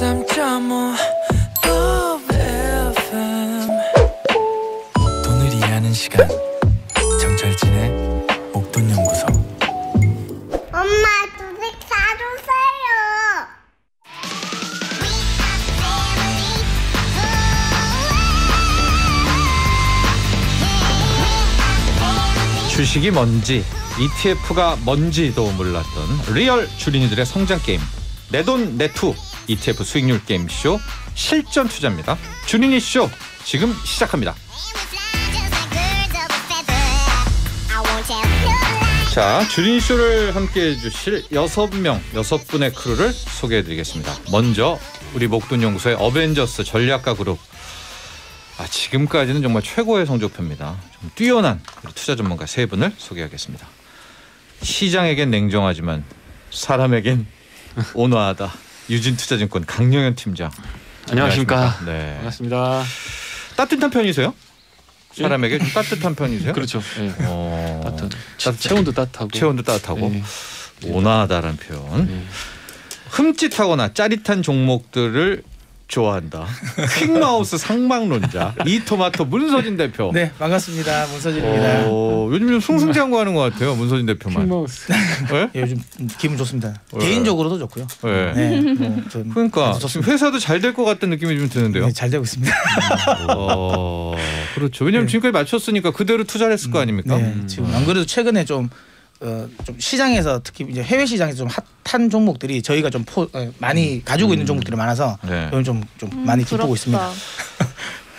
103.5 FM 돈을 이해하는 시간 정철진의 목돈연구소. 엄마 주식 사주세요. 주식이 뭔지 ETF가 뭔지도 몰랐던 리얼 주린이들의 성장 게임 내돈 내투 ETF 수익률 게임쇼 실전 투자입니다. 주린이 쇼 지금 시작합니다. 자, 주린이 쇼를 함께해 주실 6분의 크루를 소개해 드리겠습니다. 먼저 우리 목돈연구소의 어벤져스 전략가 그룹. 지금까지는 정말 최고의 성적표입니다. 좀 뛰어난 투자 전문가 3분을 소개하겠습니다. 시장에겐 냉정하지만 사람에겐 온화하다. 유진투자증권 강영현 팀장. 안녕하십니까. 네. 반갑습니다. 따뜻한 편이세요? 사람에게 좀 따뜻한 편이세요? 그렇죠. 네. 따뜻한. 체온도 따뜻하고. 체온도 따뜻하고. 네. 온화하다라는 표현. 네. 흠칫하거나 짜릿한 종목들을 좋아한다. 퀵마우스 상망론자 이토마토 문서진 대표. 네, 반갑습니다. 문서진입니다. 요즘 좀 승승장구하는 것 같아요. 문서진 대표만. 퀵마우스. 네? 예, 요즘 기분 좋습니다. 개인적으로도 좋고요. 네. 네, 전 그러니까 아주 좋습니다. 회사도 잘 될 것 같다는 느낌이 좀 드는데요. 네, 잘 되고 있습니다. 그렇죠. 왜냐하면 네. 지금까지 맞췄으니까 그대로 투자를 했을 거 아닙니까? 네, 지금 안 그래도 최근에 좀 시장에서 특히 이제 해외 시장에서 좀 핫한 종목들이 저희가 좀 많이 가지고 있는 종목들이 많아서 네. 요즘 좀 많이 기쁘고 있습니다.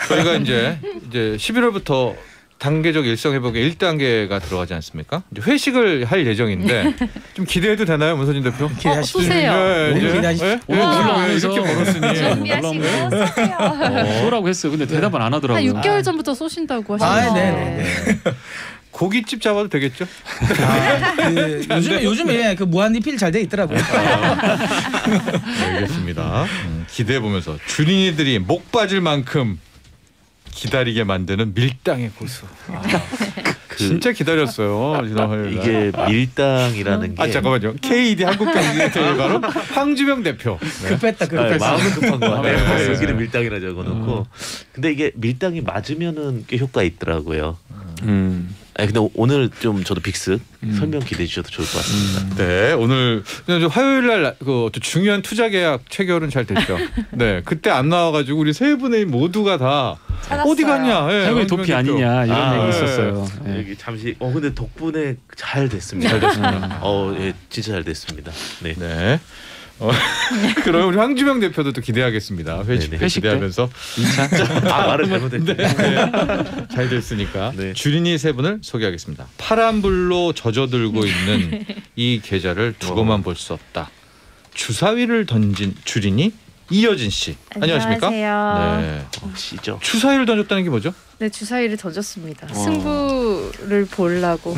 저희가 이제 11월부터 단계적 일상 회복의 1단계가 들어가지 않습니까? 이제 회식을 할 예정인데 좀 기대해도 되나요, 문서진 대표? 기대하십시오. 쏘세요. 네, 이제. 기대하십시오. 네? 오늘 올라오면서 이렇게 벌었으니. 준비하시고 쏘세요. 쏘라고 했어요. 근데 대답은 안 한 하더라고요. 6개월 전부터 쏘신다고 아, 하시죠. 네. 고깃집 잡아도 되겠죠? 요즘에 그 무한리필 잘 돼 있더라고요. 알겠습니다. 기대해 보면서 주린이들이 목 빠질 만큼 기다리게 만드는 밀당의 고수. 진짜 기다렸어요. 지난 화요일 날. 이게 밀당이라는 게 잠깐만요. KD 한국 경제 바로 황주병 대표. 네. 급했다. 마음은 급한 거 네. 같아요. 여기는 밀당이라 적어놓고 근데 이게 밀당이 맞으면은 꽤 효과 있더라고요. 근데 오늘 좀 저도 빅스 설명 기대해 주셔도 좋을 것 같습니다. 네, 오늘 화요일 날 그 중요한 투자 계약 체결은 잘 됐죠. 네, 그때 안 나와가지고 우리 3분의 모두가 다 찾았어요. 어디 갔냐? 네, 해외 도피 아니냐 이런 얘기 있었어요. 네. 여기 잠시 근데 덕분에 잘 됐습니다. 잘 됐습니다. 예, 진짜 잘 됐습니다. 네. 네. 그럼 우리 황주병 대표도 또 기대하겠습니다. 회식 때 회식 때? 기대하면서 2차 말을 잘못했네. 잘 됐으니까 네. 주린이 3분을 소개하겠습니다. 파란불로 젖어들고 있는 이 계좌를 두고만 볼 수 없다. 주사위를 던진 주린이 이여진 씨. 안녕하십니까? 안녕하세요. 네. 시죠. 주사위를 던졌다는 게 뭐죠? 네, 주사위를 던졌습니다. 승부를 보려고.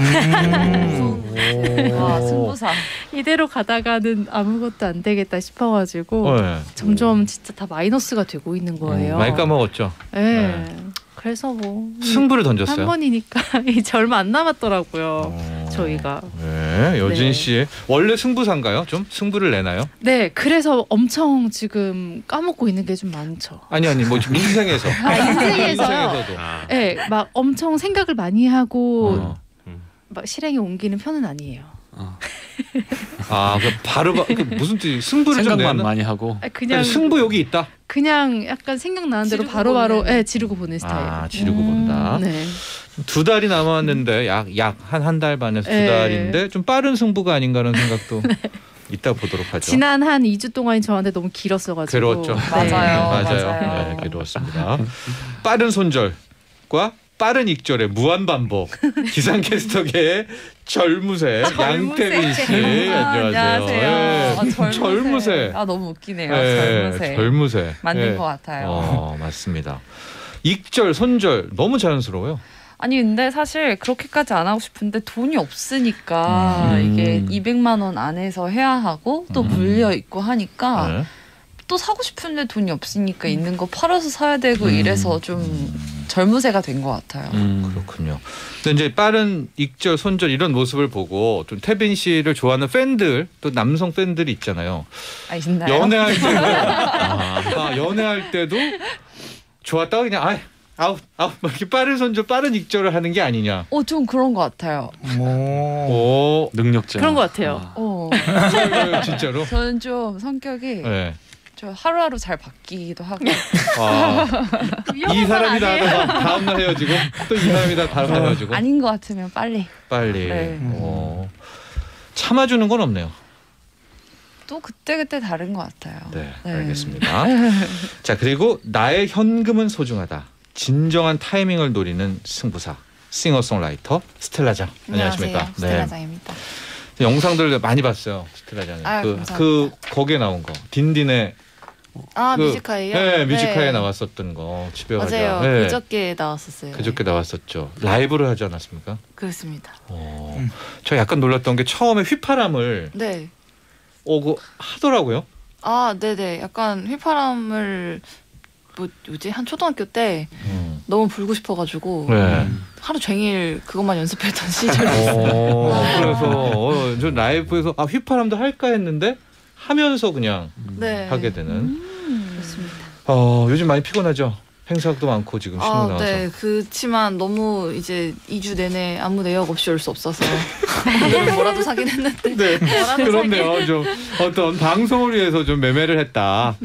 승부사. 이대로 가다가는 아무것도 안 되겠다 싶어가지고 네. 점점 진짜 다 마이너스가 되고 있는 거예요. 많이 까먹었죠. 네. 그래서 뭐 승부를 던졌어요. 한 번이니까 이제 얼마 안 남았더라고요. 저희가. 네, 여진 네. 씨 원래 승부사인가요? 좀 승부를 내나요? 네, 그래서 엄청 지금 까먹고 있는 게 좀 많죠. 아니 뭐 지금 인생에서. 인생에서요. 인생에서도. 네, 막 엄청 생각을 많이 하고 어. 막 실행에 옮기는 편은 아니에요. 그 바로 무슨 뜻이 승부를 좀 생각만 내는? 많이 하고. 그냥 승부욕이 있다. 그냥 약간 생각나는 대로 지르고 바로바로 보는. 지르고 보는 스타일. 지르고 본다. 네. 2달이 남았는데 약 한 달 반에서 2달인데 좀 빠른 승부가 아닌가라는 생각도 이따 보도록 하죠. 지난 한 2주 동안이 저한테 너무 길었어가지고. 괴로웠죠. 네. 맞아요. 네, 괴로웠습니다. 빠른 손절과 빠른 익절의 무한 반복. 기상캐스터계의 절무새 양태민 씨. 안녕하세요. 네. 절무새. 너무 웃기네요. 네, 절무새. 맞는 네. 것 같아요. 맞습니다. 익절, 손절 너무 자연스러워요. 아니 근데 사실 그렇게까지 안 하고 싶은데 돈이 없으니까 이게 200만 원 안에서 해야 하고 또 물려 있고 하니까 또 사고 싶은데 돈이 없으니까 있는 거 팔아서 사야 되고 이래서 좀 젊으세가 된 것 같아요. 그렇군요. 근데 이제 빠른 익절, 손절 이런 모습을 보고 좀 태빈 씨를 좋아하는 팬들 또 남성 팬들이 있잖아요. 아, 있나요? 연애할 때도 연애할 때도 좋았다고 그냥 아웃 이렇게 빠른 손절, 빠른 익절을 하는 게 아니냐. 좀 그런 것 같아요. 오, 능력자. 그런 것 같아요. 진짜로? 저는 좀 성격이 네. 저 하루하루 잘 바뀌기도 하고. 이 사람이 다음 날 헤어지고 또 이 사람이 다음 날 헤어지고. 아닌 것 같으면 빨리. 네. 참아주는 건 없네요. 또 그때그때 다른 것 같아요. 네. 알겠습니다. 자, 그리고 나의 현금은 소중하다. 진정한 타이밍을 노리는 승부사, 싱어송라이터 스텔라장. 안녕하십니까? 스텔라장입니다. 영상들 많이 봤어요. 스텔라장의 그 거기에 나온 거 딘딘의 뮤지카이요? 네, 뮤지카이에 나왔었던 거 집에 가자. 맞아요. 네. 그저께 나왔었어요. 그저께 나왔었죠. 라이브를 하지 않았습니까? 그렇습니다. 저 약간 놀랐던 게 처음에 휘파람을 네. 오고 하더라고요. 네네. 약간 휘파람을 한 초등학교 때 너무 불고 싶어가지고 하루 종일 그것만 연습했던 시절이 있어요. 그래서 저 라이브에서 휘파람도 할까 했는데 하면서 그냥 하게 되는. 그렇습니다. 요즘 많이 피곤하죠. 행사도 많고 지금 신문 나와서. 네. 그렇지만 너무 이제 2주 내내 아무 내역 없이 올 수 없어서 오늘은 뭐라도 사긴 했는데. 네. 그렇네요. 좀 어떤 방송을 위해서 좀 매매를 했다.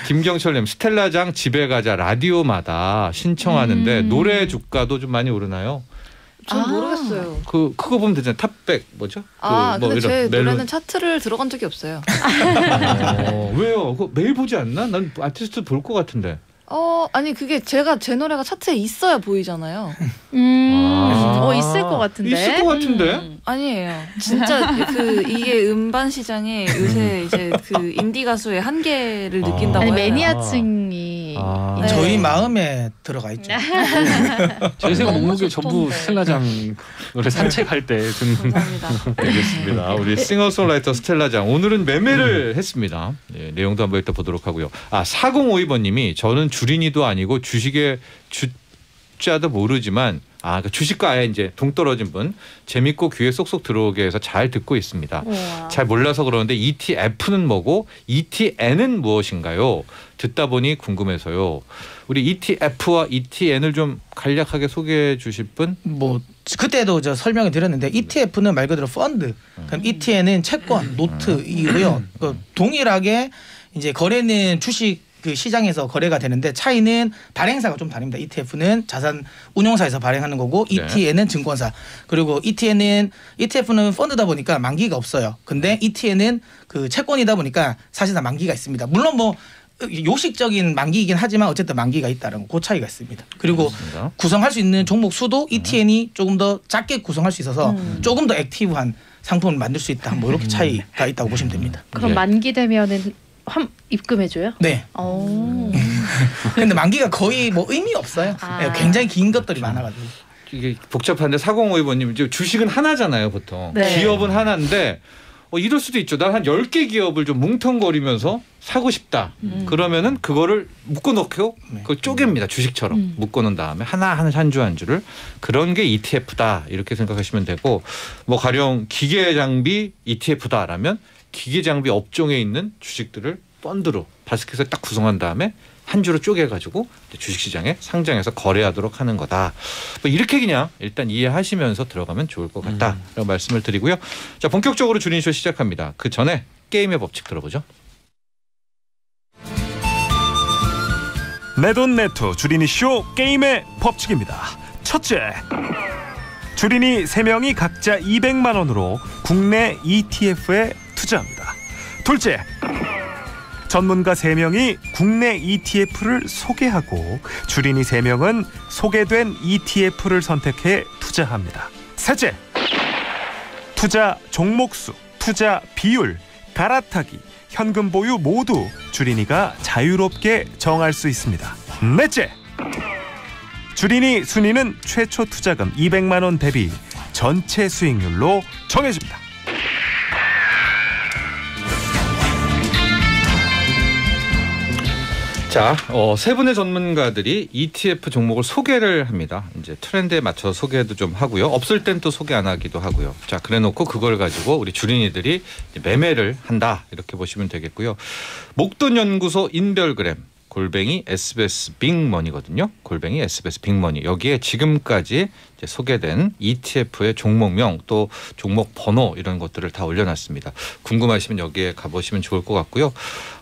김경철님, 스텔라장 집에 가자 라디오마다 신청하는데 노래 주가도 좀 많이 오르나요? 전 모르겠어요. 그거 보면 되잖아요. 탑백 뭐죠? 근데 제 노래는 차트를 들어간 적이 없어요. 왜요? 그거 매일 보지 않나? 난 아티스트 볼 것 같은데. 아니 그게 제 노래가 차트에 있어야 보이잖아요. 있을 것 같은데. 있을 것 같은데? 아니에요. 진짜 이게 음반 시장에 요새 이제 인디 가수의 한계를 느낀다고 아니 해요. 매니아층이 저희 마음에 들어가 있죠. 제 생각 목록에 전부 스텔라장 노래 산책할 때 듣는. 감사합니다. 알겠습니다. 우리 싱어송라이터 스텔라장 오늘은 매매를 했습니다. 네, 내용도 한번 일단 보도록 하고요. 4052번님이 저는 주린이도 아니고 주식의 주자도 모르지만 그러니까 주식과 아예 이제 동떨어진 분 재밌고 귀에 쏙쏙 들어오게 해서 잘 듣고 있습니다. 우와. 잘 몰라서 그러는데 ETF는 뭐고 ETN은 무엇인가요? 듣다 보니 궁금해서요. 우리 ETF와 ETN을 좀 간략하게 소개해 주실 분? 그때도 저 설명을 드렸는데 ETF는 말 그대로 펀드, 그럼 ETN은 채권, 노트이고요. 동일하게 이제 거래는 주식 시장에서 거래가 되는데 차이는 발행사가 좀 다릅니다. ETF는 자산 운용사에서 발행하는 거고 ETN은 증권사. 그리고 ETF는 펀드다 보니까 만기가 없어요. 근데 ETN은 채권이다 보니까 사실상 만기가 있습니다. 물론 요식적인 만기이긴 하지만 어쨌든 만기가 있다는 그 차이가 있습니다. 그리고 그렇습니다. 구성할 수 있는 종목 수도 ETN이 조금 더 작게 구성할 수 있어서 조금 더 액티브한 상품을 만들 수 있다. 이렇게 차이가 있다고 보시면 됩니다. 그럼 만기 되면은 입금해줘요? 네. 근데 만기가 거의 의미 없어요. 굉장히 긴 것들이 많아가지고. 이게 복잡한데 4052번님 주식은 하나잖아요 보통. 네. 기업은 하나인데 이럴 수도 있죠. 난 한 10개 기업을 좀 뭉텅거리면서 사고 싶다. 그러면은 그거를 묶어놓고 그걸 쪼갭니다. 주식처럼 묶어놓은 다음에 한 주 한 주를. 그런 게 ETF다 이렇게 생각하시면 되고 가령 기계 장비 ETF다라면 기계 장비 업종에 있는 주식들을 펀드로 바스켓에 딱 구성한 다음에 한 주로 쪼개가지고 주식시장에 상장해서 거래하도록 하는 거다. 이렇게 그냥 일단 이해하시면서 들어가면 좋을 것 같다라고 말씀을 드리고요. 자, 본격적으로 주린이쇼 시작합니다. 그 전에 게임의 법칙 들어보죠. 내돈내투 주린이쇼 게임의 법칙입니다. 첫째, 주린이 3명이 각자 200만 원으로 국내 ETF에 투자합니다. 둘째, 전문가 3명이 국내 ETF를 소개하고 주린이 3명은 소개된 ETF를 선택해 투자합니다. 셋째, 투자 종목수, 투자 비율, 갈아타기, 현금 보유 모두 주린이가 자유롭게 정할 수 있습니다. 넷째, 주린이 순위는 최초 투자금 200만 원 대비 전체 수익률로 정해집니다. 자, 세 분의 전문가들이 ETF 종목을 소개를 합니다. 이제 트렌드에 맞춰서 소개도 좀 하고요. 없을 땐 또 소개 안 하기도 하고요. 자, 그래놓고 그걸 가지고 우리 주린이들이 매매를 한다 이렇게 보시면 되겠고요. 목돈연구소 인별그램 골뱅이 SBS 빅머니거든요. 골뱅이 SBS 빅머니 여기에 지금까지 이제 소개된 ETF의 종목명 또 종목 번호 이런 것들을 다 올려놨습니다. 궁금하시면 여기에 가보시면 좋을 것 같고요.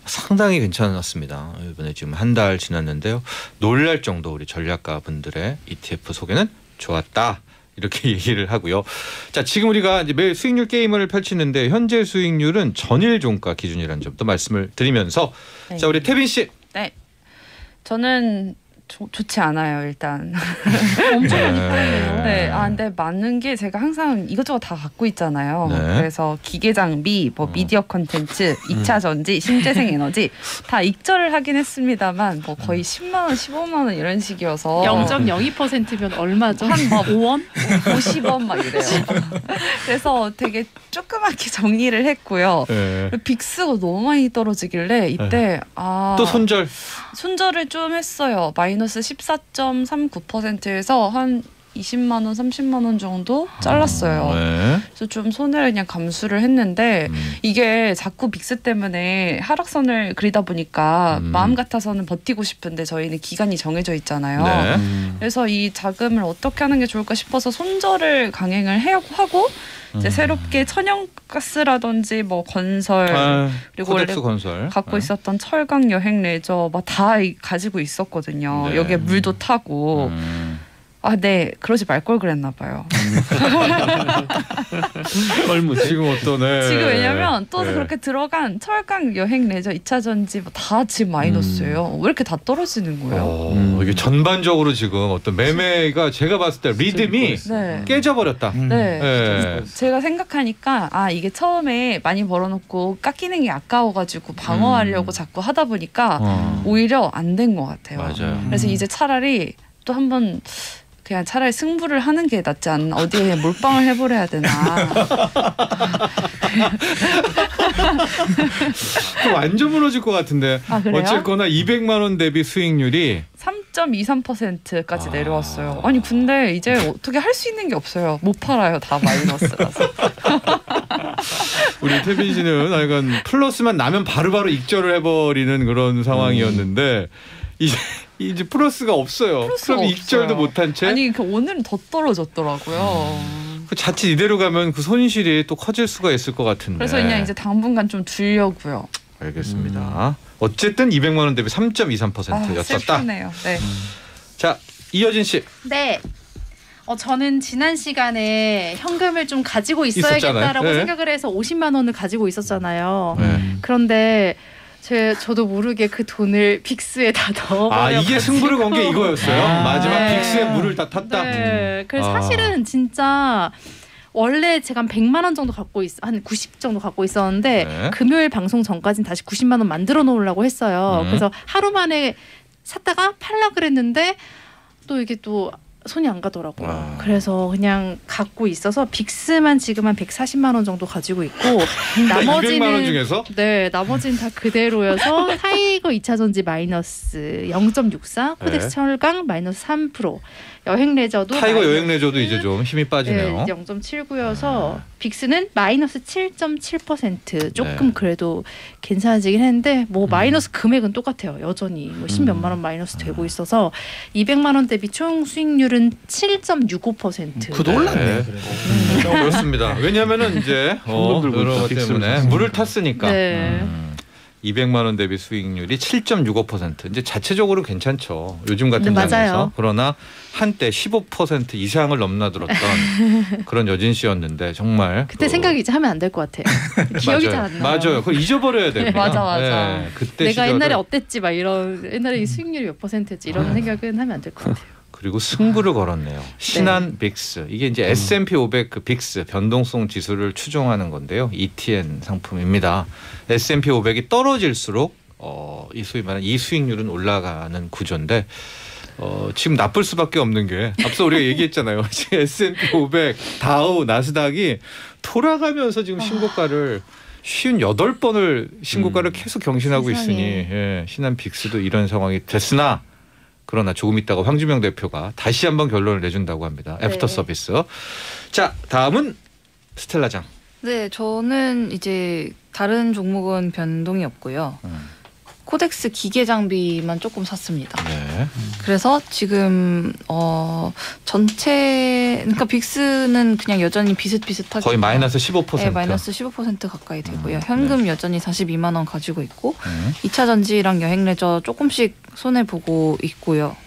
상당히 괜찮았습니다. 이번에 지금 한 달 지났는데요. 놀랄 정도 우리 전략가 분들의 ETF 소개는 좋았다. 이렇게 얘기를 하고요. 자, 지금 우리가 이제 매일 수익률 게임을 펼치는데 현재 수익률은 전일 종가 기준이라는 점도 말씀을 드리면서 네. 자, 우리 태빈 씨. 네. 저는 좋지 않아요, 일단. 엄청 많이 팔려요. 네. 근데 맞는 게 제가 항상 이것저것 다 갖고 있잖아요. 네. 그래서 기계 장비, 뭐 미디어 콘텐츠, 2차 전지, 신재생 에너지 다 익절을 하긴 했습니다만 뭐 거의 10만 원, 15만 원 이런 식이어서 0.02%면 얼마죠? 한 뭐 5원? 50원 막 이래요. 그래서 되게 조그맣게 정리를 했고요. 네. 빅스가 너무 많이 떨어지길래 이때 또 손절을 좀 했어요. 마이너스 14.39%에서 한 20만 원, 30만 원 정도 잘랐어요. 네. 그래서 좀 손해를 그냥 감수를 했는데 이게 자꾸 빅스 때문에 하락선을 그리다 보니까 마음 같아서는 버티고 싶은데 저희는 기간이 정해져 있잖아요. 네. 그래서 이 자금을 어떻게 하는 게 좋을까 싶어서 손절을 강행을 하고 이제 새롭게 천연가스라든지 뭐 건설 그리고 원래 건설. 갖고 있었던 철강 여행 레저 막 다 가지고 있었거든요. 네. 여기에 물도 타고 네 그러지 말 걸 그랬나 봐요. 지금 어떠네. 지금 왜냐면 또 네. 그렇게 들어간 철강 여행 레저 2차 전지 다 지금 마이너스예요. 왜 이렇게 다 떨어지는 거예요? 이게 전반적으로 지금 어떤 매매가 제가 봤을 때 리듬이 네. 깨져버렸다. 네. 네. 제가 생각하니까 이게 처음에 많이 벌어놓고 깎이는 게 아까워가지고 방어하려고 자꾸 하다 보니까 오히려 안 된 것 같아요. 맞아요. 그래서 이제 차라리 또 한번 그냥 차라리 승부를 하는 게 낫지 않나. 어디에 그냥 몰빵을 해버려야 되나. 완전 무너질 것 같은데. 그래요? 어쨌거나 200만 원 대비 수익률이 3.23%까지 내려왔어요. 아니 근데 이제 어떻게 할 수 있는 게 없어요. 못 팔아요. 다 마이너스라서. 우리 태빈 씨는 약간 플러스만 나면 바로바로 익절을 해버리는 그런 상황이었는데 이제 플러스가 없어요. 그럼 익절도 못한 채. 아니 오늘은 더 떨어졌더라고요. 자칫 이대로 가면 그 손실이 또 커질 수가 있을 것 같은데. 그래서 그냥 이제 당분간 좀 두려고요. 알겠습니다. 어쨌든 200만 원 대비 3.23%였었다. 슬프네요. 네. 자, 이여진 씨. 네. 저는 지난 시간에 현금을 좀 가지고 있어야겠다라고 네. 생각을 해서 50만 원을 가지고 있었잖아요. 네. 그런데 저도 모르게 그 돈을 빅스에 다 넣어버려. 이게 승부를 건 게 이거였어요. 마지막 네. 빅스에 물을 다 탔다. 네. 그래서 사실은 진짜 원래 제가 한 100만 원 정도 한 90 정도 갖고 있었는데 네. 금요일 방송 전까지는 다시 90만 원 만들어 놓으려고 했어요. 그래서 하루 만에 샀다가 팔라 그랬는데 또 이게 또 손이 안 가더라고요. 그래서 그냥 갖고 있어서 빅스만 지금 한 140만 원 정도 가지고 있고 나머지는 200만 원 중에서? 네, 나머지는 다 그대로여서 타이거 2차 전지 마이너스 0.64, 코덱스 철강 마이너스 3%, 여행 레저도 타이거 여행 레저도 이제 좀 힘이 빠지네요. 네, 0.79여서 빅스는 마이너스 7.7%. 조금 그래도 괜찮아지긴 했는데 뭐 마이너스 금액은 똑같아요. 여전히 뭐 10몇만 원 마이너스 되고 있어서 200만 원 대비 총 수익률은 7.65%. 그도 올랐네. 그렇습니다. 왜냐하면은 이제 여러 것 때문에 물을 탔으니까. 네. 200만 원 대비 수익률이 7.65%. 이제 자체적으로 괜찮죠. 요즘 같은 네, 장에서. 맞아요. 그러나 한때 15% 이상을 넘나들었던 그런 여진 씨였는데 정말 그때 생각이 이제 하면 안 될 것 같아요. 기억이 잘 안 나요. 맞아요. 그걸 잊어버려야 돼요. 맞아. 네, 그때 내가 시절을. 옛날에 어땠지 막 이런 옛날에 이 수익률이 몇 %였지 이런 생각은 하면 안 될 것 같아요. 그리고 승부를 걸었네요. 신한 빅스. 이게 이제 S&P 500 그 빅스 변동성 지수를 추종하는 건데요. ETN 상품입니다. S&P 500이 떨어질수록 이 소위 말하는 이 수익률은 올라가는 구조인데 지금 나쁠 수밖에 없는 게 앞서 우리가 얘기했잖아요. 지금 S&P 500, 다우, 나스닥이 돌아가면서 지금 신고가를 58번을 신고가를 계속 경신하고 세상에. 있으니 예, 신한 빅스도 이런 상황이 됐으나 그러나 조금 있다가 황주명 대표가 다시 한번 결론을 내준다고 합니다. 네. 애프터 서비스. 자, 다음은 스텔라장. 네, 저는 이제 다른 종목은 변동이 없고요. 코덱스 기계 장비만 조금 샀습니다. 네. 그래서 지금 전체 그러니까 빅스는 그냥 여전히 비슷비슷하게 거의 마이너스 15%. 네, 마이너스 15% 가까이 되고요. 현금 네. 여전히 42만 원 가지고 있고 2차 전지랑 여행 레저 조금씩 손해 보고 있고요.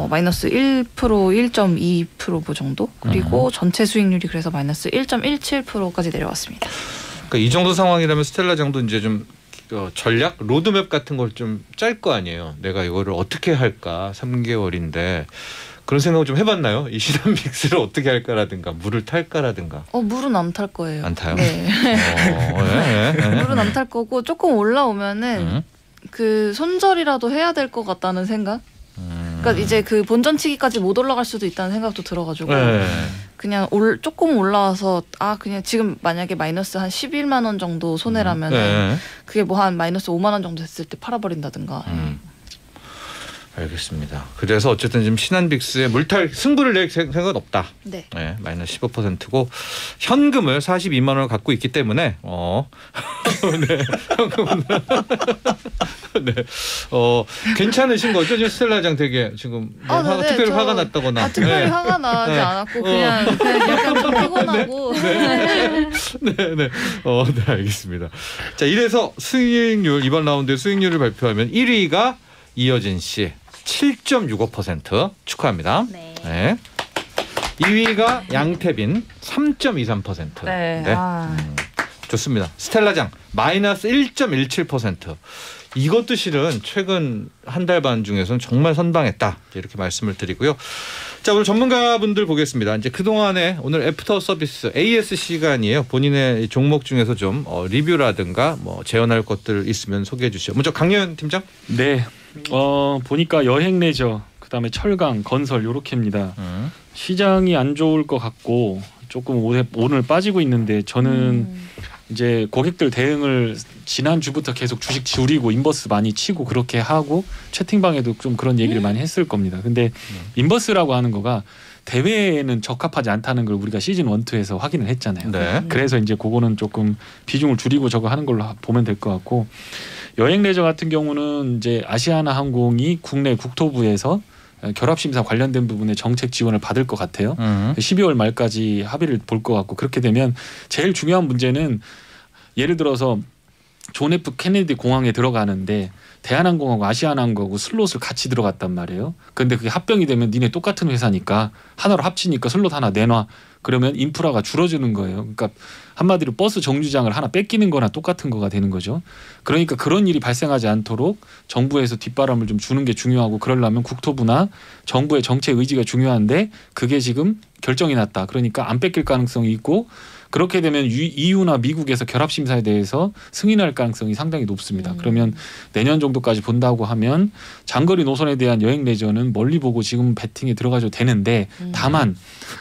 마이너스 1%, 1.2% 정도. 그리고 전체 수익률이 그래서 마이너스 1.17%까지 내려왔습니다. 그러니까 이 정도 상황이라면 스텔라장도 이제 좀 전략 로드맵 같은 걸 좀 짤 거 아니에요. 내가 이거를 어떻게 할까 3개월인데 그런 생각을 좀 해봤나요? 이 신한 빅스를 어떻게 할까라든가 물을 탈까라든가. 물은 안 탈 거예요. 안 타요? 네. 물은 안 탈 거고 조금 올라오면은 그 손절이라도 해야 될 것 같다는 생각. 그러니까 이제 그 본전치기까지 못 올라갈 수도 있다는 생각도 들어가지고 네. 그냥 조금 올라와서 그냥 지금 만약에 마이너스 한 11만 원 정도 손해라면 네. 그게 뭐 한 마이너스 5만 원 정도 됐을 때 팔아버린다든가. 알겠습니다. 그래서 어쨌든 지금 신한 빅스에 물탈 승부를 낼 생각은 없다. 네. 네, 마이너스 15%고 현금을 42만 원을 갖고 있기 때문에 네, 현금은 네, 괜찮으신 거죠? 지금 스텔라장 되게 지금 뭐 네네, 특별히 화가 났다거나. 특별히 네. 화가 나지 네. 않았고 그냥 약간 좀 피곤하고. 네, 네, 알겠습니다. 자, 이래서 수익률 이번 라운드의 수익률을 발표하면 1위가 이여진 씨 7.65% 축하합니다. 네. 2위가 양태빈 3.23%. 네. 좋습니다. 스텔라장 마이너스 1.17%. 이것도 실은 최근 한 달 반 중에서는 정말 선방했다 이렇게 말씀을 드리고요. 자, 오늘 전문가분들 보겠습니다. 이제 그동안에 오늘 애프터 서비스 AS 시간이에요. 본인의 종목 중에서 좀 리뷰라든가 뭐 재현할 것들 있으면 소개해 주시죠. 먼저 강연 팀장. 네. 보니까 여행 레저, 그다음에 철강, 건설 요렇게입니다. 시장이 안 좋을 것 같고 조금 오늘 빠지고 있는데 저는 이제 고객들 대응을 지난주부터 계속 주식 줄이고 인버스 많이 치고 그렇게 하고 채팅방에도 좀 그런 얘기를 많이 했을 겁니다. 근데 인버스라고 하는 거가 대회에는 적합하지 않다는 걸 우리가 시즌 1, 2에서 확인을 했잖아요. 네. 그래서 이제 그거는 조금 비중을 줄이고 저거 하는 걸로 보면 될 것 같고, 여행 레저 같은 경우는 이제 아시아나 항공이 국내 국토부에서 결합심사 관련된 부분에 정책 지원을 받을 것 같아요. 12월 말까지 합의를 볼 것 같고, 그렇게 되면 제일 중요한 문제는 예를 들어서 존 F 케네디 공항에 들어가는데 대한항공하고 아시아나항공하고 슬롯을 같이 들어갔단 말이에요. 근데 그게 합병이 되면 니네 똑같은 회사니까 하나로 합치니까 슬롯 하나 내놔. 그러면 인프라가 줄어드는 거예요. 그러니까 한마디로 버스 정류장을 하나 뺏기는 거나 똑같은 거가 되는 거죠. 그러니까 그런 일이 발생하지 않도록 정부에서 뒷바람을 좀 주는 게 중요하고, 그러려면 국토부나 정부의 정책 의지가 중요한데 그게 지금 결정이 났다. 그러니까 안 뺏길 가능성이 있고, 그렇게 되면 EU나 미국에서 결합심사에 대해서 승인할 가능성이 상당히 높습니다. 그러면 내년 정도까지 본다고 하면 장거리 노선에 대한 여행 레저는 멀리 보고 지금 베팅에 들어가도 되는데, 다만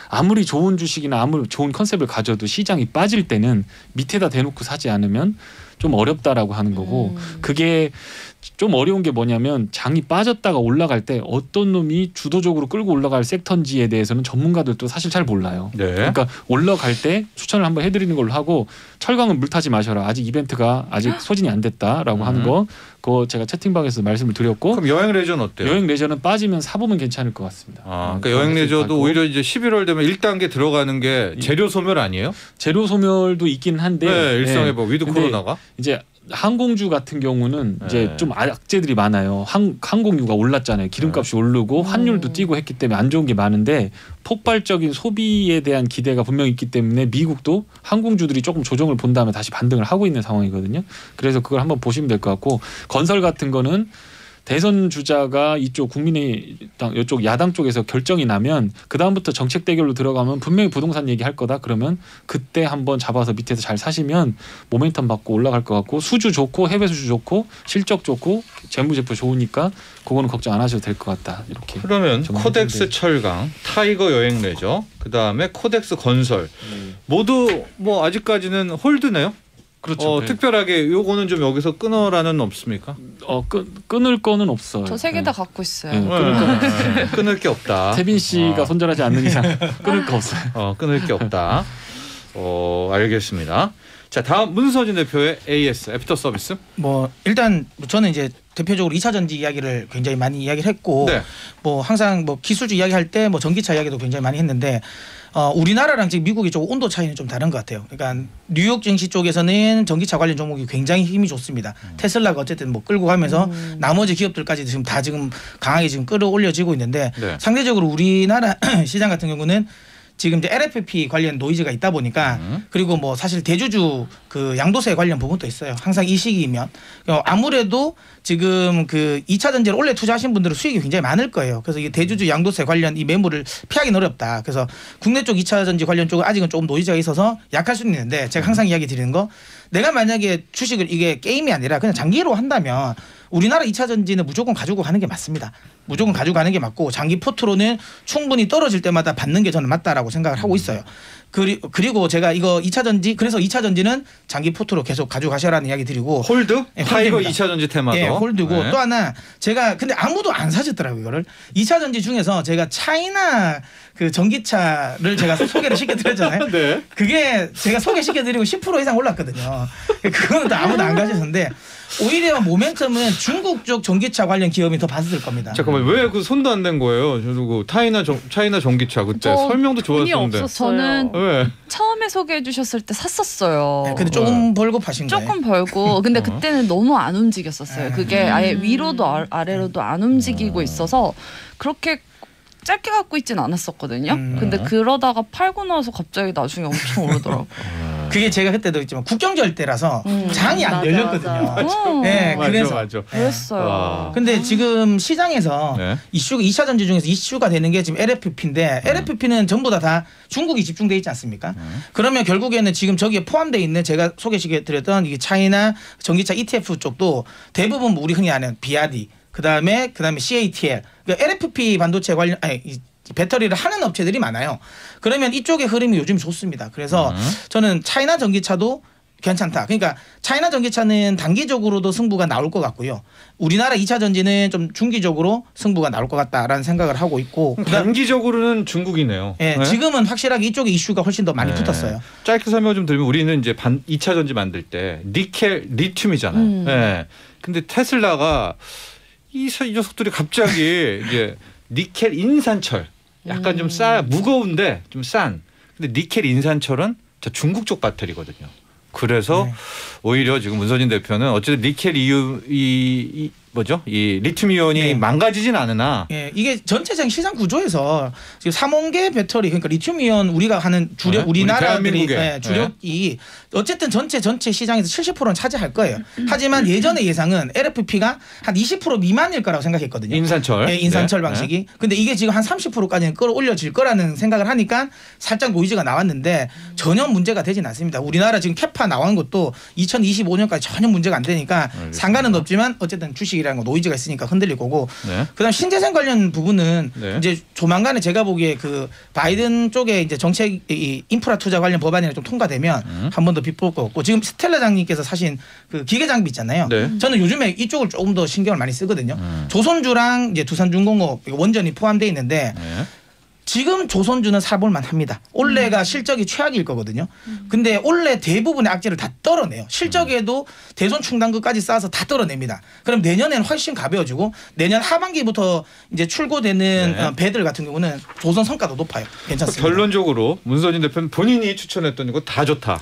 아무리 좋은 주식이나 아무리 좋은 컨셉을 가져도 시장이 빠질 때는 밑에다 대놓고 사지 않으면 좀 어렵다라고 하는 거고, 그게 좀 어려운 게 뭐냐면 장이 빠졌다가 올라갈 때 어떤 놈이 주도적으로 끌고 올라갈 섹터인지에 대해서는 전문가들도 사실 잘 몰라요. 네. 그러니까 올라갈 때 추천을 한번 해드리는 걸로 하고, 철강은 물 타지 마셔라. 아직 이벤트가 아직 소진이 안 됐다라고 하는 거, 그거 제가 채팅방에서 말씀을 드렸고. 그럼 여행 레저는 어때요? 여행 레저는 빠지면 사보면 괜찮을 것 같습니다. 그러니까 여행 레저도 오히려 이제 11월 되면 1단계 들어가는 게 재료 소멸 아니에요? 재료 소멸도 있긴 한데. 네, 일상에 뭐 위드 코로나가. 이제 항공주 같은 경우는 이제 좀 악재들이 많아요. 항공유가 올랐잖아요. 기름값이 오르고 환율도 뛰고 했기 때문에 안 좋은 게 많은데, 폭발적인 소비에 대한 기대가 분명히 있기 때문에 미국도 항공주들이 조금 조정을 본 다음에 다시 반등을 하고 있는 상황이거든요. 그래서 그걸 한번 보시면 될 것 같고, 건설 같은 거는 대선 주자가 이쪽 국민의당 이쪽 야당 쪽에서 결정이 나면 그 다음부터 정책 대결로 들어가면 분명히 부동산 얘기할 거다. 그러면 그때 한번 잡아서 밑에서 잘 사시면 모멘텀 받고 올라갈 것 같고, 수주 좋고 해외 수주 좋고 실적 좋고 재무제표 좋으니까 그거는 걱정 안 하셔도 될 것 같다. 이렇게. 그러면 코덱스 철강, 타이거 여행 레저, 그 다음에 코덱스 건설 모두 뭐 아직까지는 홀드네요. 그렇죠. 네. 특별하게 요거는 좀 여기서 끊어라는 없습니까? 끊을 거는 없어요. 저 세 개 다 갖고 있어요. 끊을 게 없다. 태빈 씨가 손절하지 않는 이상 끊을 거 없어요. 끊을 게 없다. 알겠습니다. 자, 다음 문서진 대표의 AS 애프터 서비스. 뭐 일단 저는 이제 대표적으로 2차 전지 이야기를 굉장히 많이 이야기를 했고 네. 뭐 항상 뭐 기술주 이야기할 때 뭐 전기차 이야기도 굉장히 많이 했는데 우리나라랑 지금 미국이 조금 온도 차이는 좀 다른 것 같아요. 그러니까 뉴욕 증시 쪽에서는 전기차 관련 종목이 굉장히 힘이 좋습니다. 테슬라가 어쨌든 뭐 끌고 가면서 나머지 기업들까지 지금 다 지금 강하게 지금 끌어올려지고 있는데 네. 상대적으로 우리나라 시장 같은 경우는 지금 이제 LFP 관련 노이즈가 있다 보니까 그리고 뭐 사실 대주주 그 양도세 관련 부분도 있어요. 항상 이 시기이면 아무래도 지금 그 2차 전지를 원래 투자하신 분들은 수익이 굉장히 많을 거예요. 그래서 이 대주주 양도세 관련 이 매물을 피하기는 어렵다. 그래서 국내 쪽 2차 전지 관련 쪽은 아직은 조금 노이즈가 있어서 약할 수는 있는데 제가 항상 이야기 드리는 거 내가 만약에 주식을 이게 게임이 아니라 그냥 장기로 한다면 우리나라 2차 전지는 무조건 가지고 가는 게 맞습니다. 무조건 가지고 가는 게 맞고 장기 포트로는 충분히 떨어질 때마다 받는 게 저는 맞다라고 생각을 하고 있어요. 그리고 제가 이거 2차 전지 그래서 2차 전지는 장기 포트로 계속 가져가셔라는 이야기 드리고 홀드? 네, 타이거 2차 전지 테마도. 네, 홀드고 네. 또 하나 제가 근데 아무도 안 사셨더라고요. 이거를 2차 전지 중에서 제가 차이나 그 전기차를 제가 소개를 시켜드렸잖아요. 네. 그게 제가 소개시켜드리고 10% 이상 올랐거든요. 그거는 또 아무도 안 가셨는데 오히려 모멘텀은 중국 쪽 전기차 관련 기업이 더 받았을 겁니다. 잠깐만 왜 그 손도 안 댄 거예요? 그리고 차이나 전기차 그때 설명도 좋았었는데. 저는 왜? 처음에 소개해 주셨을 때 샀었어요. 네, 근데 조금 벌고 파신 거예요. 조금 벌고 근데 그때는 너무 안 움직였었어요. 그게 아예 위로도 아래로도 안 움직이고 있어서 그렇게 짧게 갖고 있진 않았었거든요. 근데 그러다가 팔고 나서 갑자기 나중에 엄청 오르더라고요. 그게 제가 그때도 있지만 국경절 때라서 장이 안 열렸거든요. 네, 그래서 맞아. 그랬어요. 근데 지금 시장에서 네. 이슈가 2차 전지 중에서 이슈가 되는 게 지금 LFP인데 LFP는 전부 다 중국이 집중돼 있지 않습니까? 그러면 결국에는 지금 저기에 포함되어 있는 제가 소개시켜드렸던 이 차이나 전기차 ETF 쪽도 대부분 우리 흔히 아는 BRD 그다음에 CATL 그러니까 LFP 반도체 관련 배터리를 하는 업체들이 많아요. 그러면 이쪽의 흐름이 요즘 좋습니다. 그래서 저는 차이나 전기차도 괜찮다. 그러니까 차이나 전기차는 단기적으로도 승부가 나올 것 같고요. 우리나라 2차 전지는 좀 중기적으로 승부가 나올 것 같다라는 생각을 하고 있고 단기적으로는 중국이네요. 네, 네? 지금은 확실하게 이쪽에 이슈가 훨씬 더 많이 붙었어요. 짧게 설명 좀 드리면 우리는 이제 2차 전지 만들 때 니켈, 리튬이잖아요. 네. 근데 테슬라가 이 녀석들이 갑자기 이제 니켈 인산철 약간 좀 무거운데 좀 싼. 근데 니켈 인산철은 중국 쪽 배터리거든요. 그래서 오히려 지금 문서진 대표는 어쨌든 니켈 이 리튬 이온이 망가지진 않으나 이게 전체적인 시장 구조에서 지금 3원계 배터리 그러니까 리튬 이온 우리가 하는 주력 우리나라들이 주력이 어쨌든 전체 시장에서 70%는 차지할 거예요. 하지만 예전의 예상은 LFP가 한 20% 미만일 거라고 생각했거든요. 인산철. 인산철 방식이. 근데 이게 지금 한 30%까지는 끌어올려질 거라는 생각을 하니까 살짝 노이즈가 나왔는데 전혀 문제가 되진 않습니다. 우리나라 지금 캐파 나온 것도 2025년까지 전혀 문제가 안 되니까 상관은 없지만 어쨌든 주식 이라는 거 노이즈가 있으니까 흔들릴 거고 그다음 신재생 관련 부분은 이제 조만간에 제가 보기에 그 바이든 쪽에 이제 정책 이 인프라 투자 관련 법안이 좀 통과되면 한 번 더 빗볼 것 같고 지금 스텔라장님께서 사신 그 기계 장비 있잖아요. 저는 요즘에 이쪽을 조금 더 신경을 많이 쓰거든요. 조선주랑 이제 두산중공업 원전이 포함되어 있는데. 지금 조선주는 사볼만 합니다. 올해가 실적이 최악일 거거든요. 근데 올해 대부분의 악재를 다 떨어내요. 실적에도 대손 충당금까지 쌓아서 다 떨어냅니다. 그럼 내년에는 훨씬 가벼워지고 내년 하반기부터 이제 출고되는 배들 같은 경우는 조선 성과도 높아요. 괜찮습니다. 결론적으로 문서진 대표는 본인이 추천했던 이거 다 좋다.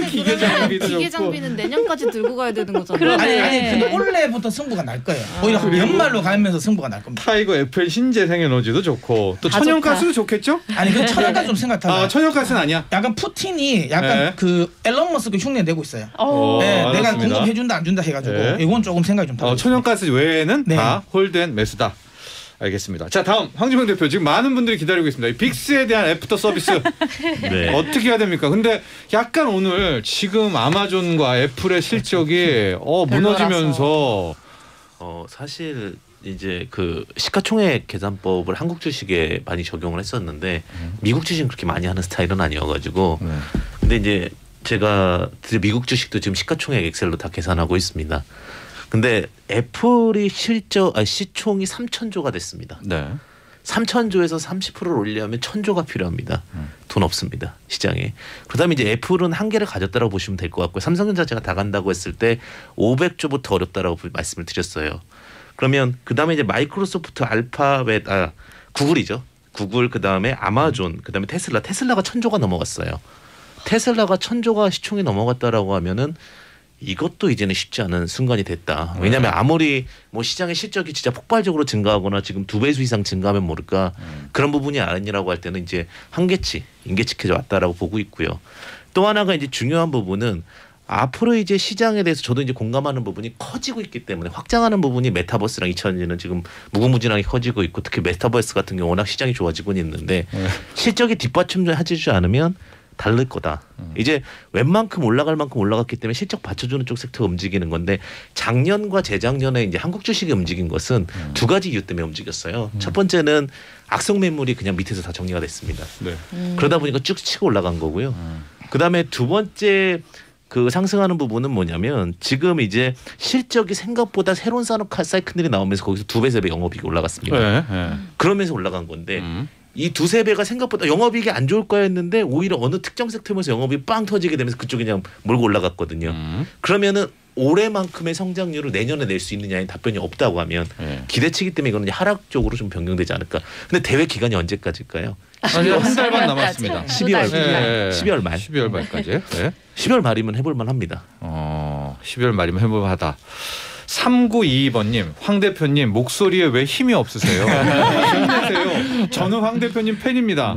기계 장비도 기계 장비는 내년까지 들고 가야 되는 거잖아요. 아니 근데 올해부터 승부가 날 거예요. 오히려 연말로 가면서 승부가 날 겁니다. 타이거 FL 신재생에너지도 좋고 또 천연가스도 좋겠죠? 아니 그 천연가스 좀 생각하면 천연가스는 아니야. 약간 푸틴이 약간 그 앨런 머스크 흉내 내고 있어요. 내가 공급해준다 안 준다 해가지고 이건 조금 생각이 좀 달라요. 천연가스 외에는 다 홀드앤 매수다. 알겠습니다. 자 다음 황지명 대표 지금 많은 분들이 기다리고 있습니다. 이 빅스에 대한 애프터 서비스 어떻게 해야 됩니까? 근데 약간 오늘 지금 아마존과 애플의 실적이 무너지면서 사실 이제 그 시가총액 계산법을 한국 주식에 많이 적용을 했었는데 미국 주식은 그렇게 많이 하는 스타일은 아니어가지고 근데 이제 제가 미국 주식도 지금 시가총액 엑셀로 다 계산하고 있습니다. 근데 애플이 시총이 3,000조가 됐습니다. 네. 3,000조에서 30%를 올리려면 1,000조가 필요합니다. 돈 없습니다. 시장에. 그다음에 이제 애플은 한계를 가졌다고 보시면 될 것 같고요. 삼성전자 제가 다 간다고 했을 때 500조부터 어렵다라고 말씀을 드렸어요. 그러면 그다음에 이제 마이크로소프트, 알파벳, 구글이죠. 구글, 그다음에 아마존, 그다음에 테슬라가 1,000조가 넘어갔어요. 테슬라가 1,000조가 시총이 넘어갔다라고 하면은 이것도 이제는 쉽지 않은 순간이 됐다. 왜냐하면 아무리 뭐 시장의 실적이 진짜 폭발적으로 증가하거나 지금 2배수 이상 증가하면 모를까 그런 부분이 아니라고 할 때는 이제 한계치, 임계치까지 왔다라고 보고 있고요. 또 하나가 이제 중요한 부분은 앞으로 이제 시장에 대해서 저도 이제 공감하는 부분이 커지고 있기 때문에 확장하는 부분이 메타버스랑 2000년은 지금 무궁무진하게 커지고 있고 특히 메타버스 같은 경우 워낙 시장이 좋아지고 있는데 실적이 뒷받침하지 않으면 다를 거다. 이제 웬만큼 올라갈 만큼 올라갔기 때문에 실적 받쳐주는 쪽 섹터가 움직이는 건데 작년과 재작년에 이제 한국 주식이 움직인 것은 두 가지 이유 때문에 움직였어요. 첫 번째는 악성 매물이 그냥 밑에서 다 정리가 됐습니다. 네. 그러다 보니까 쭉 치고 올라간 거고요. 그다음에 두 번째 그 상승하는 부분은 뭐냐면 지금 이제 실적이 생각보다 새로운 산업 사이클들이 나오면서 거기서 2배, 3배 영업이익이 올라갔습니다. 네. 그러면서 올라간 건데 이 2~3배가 생각보다 영업이익이 안 좋을 거였는데 오히려 어느 특정 섹터에서 영업이 빵 터지게 되면서 그쪽이 그냥 몰고 올라갔거든요. 그러면은 올해만큼의 성장률을 내년에 낼 수 있느냐에 답변이 없다고 하면 기대치기 때문에 이거는 하락 쪽으로 좀 변경되지 않을까. 근데 대회 기간이 언제까지일까요? 한 달만 남았습니다. 12월 말. 12월 말까지. 네. 12월 말이면 해볼 만합니다. 12월 말이면 해볼 만하다. 3922번님, 황 대표님 목소리에 왜 힘이 없으세요? 힘내세요. 저는 황 대표님 팬입니다.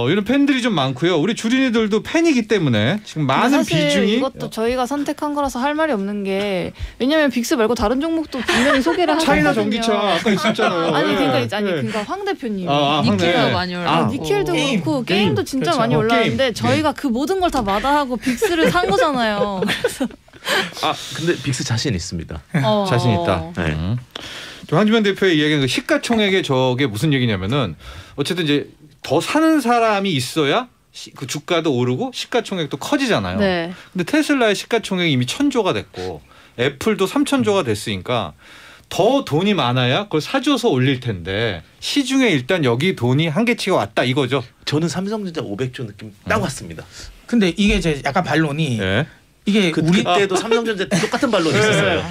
이런 팬들이 좀 많고요. 우리 주린이들도 팬이기 때문에 지금 많은 비중이 이것도 저희가 선택한 거라서 할 말이 없는 게 왜냐면 빅스 말고 다른 종목도 분명히 소개를 하거든요. 차이나 전기차 아까 있었잖아요. 그러니까 황 대표님 니켈도 많이 올라. 니켈도 그렇고 게임도 진짜 그렇죠. 많이 올랐는데 저희가 그 모든 걸 다 마다하고 빅스를 산 거잖아요. 그래서 근데 빅스 자신 있습니다. 자신 있다. 네. 황지면 대표의 이야기는 그 시가총액의 저게 무슨 얘기냐면은 어쨌든 이제 더 사는 사람이 있어야 그 주가도 오르고 시가총액도 커지잖아요. 네. 근데 테슬라의 시가총액이 이미 1,000조가 됐고 애플도 3,000조가 됐으니까 더 돈이 많아야 그걸 사줘서 올릴 텐데 시중에 일단 여기 돈이 한계치가 왔다 이거죠. 저는 삼성전자 500조 느낌 딱 왔습니다. 근데 이게 제 약간 반론이 이게 그때도 삼성전자 똑같은 반론이 있었어요.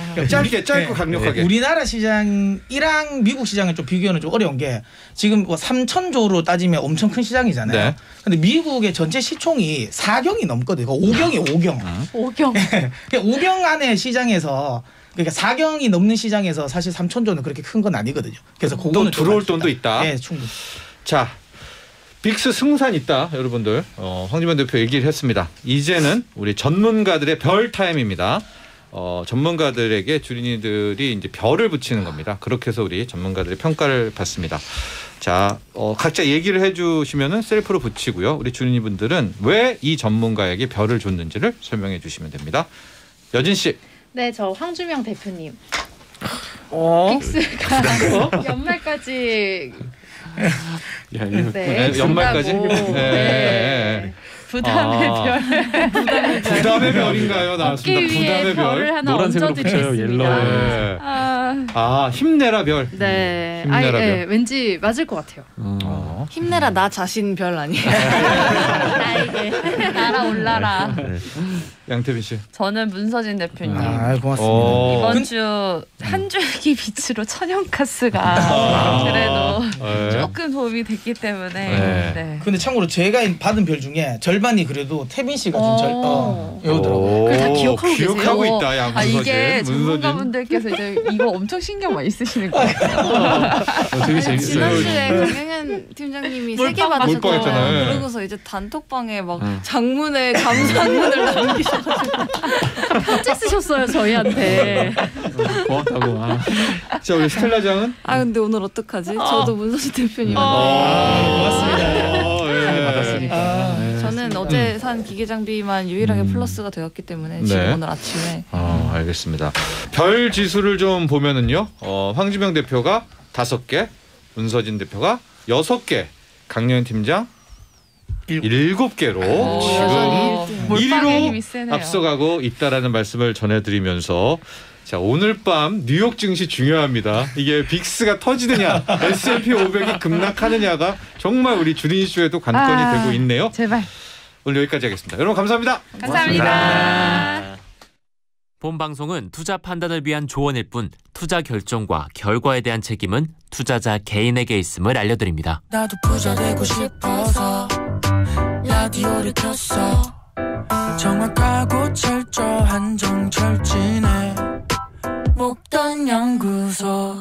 짧고 강력하게. 우리나라 시장이랑 미국 시장은 좀 비교는 좀 어려운 게 지금 뭐 3,000조로 따지면 엄청 큰 시장이잖아요. 네. 근데 미국의 전체 시총이 4경이 넘거든요. 5경이 5경. 5경. 5경 안에 시장에서 그러니까 4경이 넘는 시장에서 사실 3,000조는 그렇게 큰 건 아니거든요. 그래서 그거는 또 들어올 돈도 있다. 네, 충분히. 자. 빅스 승산 있다 여러분들 황지면 대표 얘기를 했습니다. 이제는 우리 전문가들의 별 타임입니다. 전문가들에게 주린이들이 이제 별을 붙이는 겁니다. 그렇게 해서 우리 전문가들의 평가를 받습니다. 자 각자 얘기를 해주시면은 셀프로 붙이고요. 우리 주린이분들은 왜 이 전문가에게 별을 줬는지를 설명해 주시면 됩니다. 여진 씨. 네, 저 황주명 대표님. 빅스가 연말까지. 연말까지? 부담의 별. 부담의 별인가요? 나왔습니다. 부담의 별. 노란색으로 붙여요. 옐로우. 힘내라 별. 네. 힘내라 별. 왠지 맞을 것 같아요. 힘내라 나 자신 별 아니에요. 나에게 날아올라라. 양태빈 씨. 저는 문서진 대표님. 고맙습니다. 이번 주 한 줄기 빛으로 천연가스가 그래도 조금 도움이 됐기 때문에. 근데 참고로 제가 받은 별 중에 절반이 그래도 태빈 씨가 좀 외우더라고요. 그걸 다 기억하고 계세요? 기억하고 있다. 야, 문서진. 이게 전문가분들께서 이제 이거 엄청 신경 많이 쓰시는 것 같아요. 되게 재밌어요. 지난주에 강영현 팀장님이 3개 받으셨잖아요. 그러고서 이제 단톡방에 막 장문에 감사문을 남기셔가지고 편지 쓰셨어요 저희한테. 고맙다고. 자 우리 스텔라장은? 근데 오늘 어떡하지? 저도 문서진 대표님. 고맙습니다. 받았으니까. 저는 어제 산 기계 장비만 유일하게 플러스가 되었기 때문에 지금 오늘 아침에. 알겠습니다. 별 지수를 좀 보면은요. 황지명 대표가 5개, 문서진 대표가 6개, 강영현 팀장 7개로 지금 몰빵의 힘이 1위로 세네요. 앞서가고 있다라는 말씀을 전해드리면서 자 오늘 밤 뉴욕 증시 중요합니다. 이게 빅스가 터지느냐 S&P 500이 급락하느냐가 정말 우리 주린 쇼에도 관건이 되고 있네요. 제발. 오늘 여기까지 하겠습니다. 여러분 감사합니다. 감사합니다. 본 방송은 투자 판단을 위한 조언일 뿐 투자 결정과 결과에 대한 책임은 투자자 개인에게 있음을 알려드립니다. 나도 부자 되고 싶어서 라디오를 켰어. 정확하고 철저한 정철진의 목돈 연구소.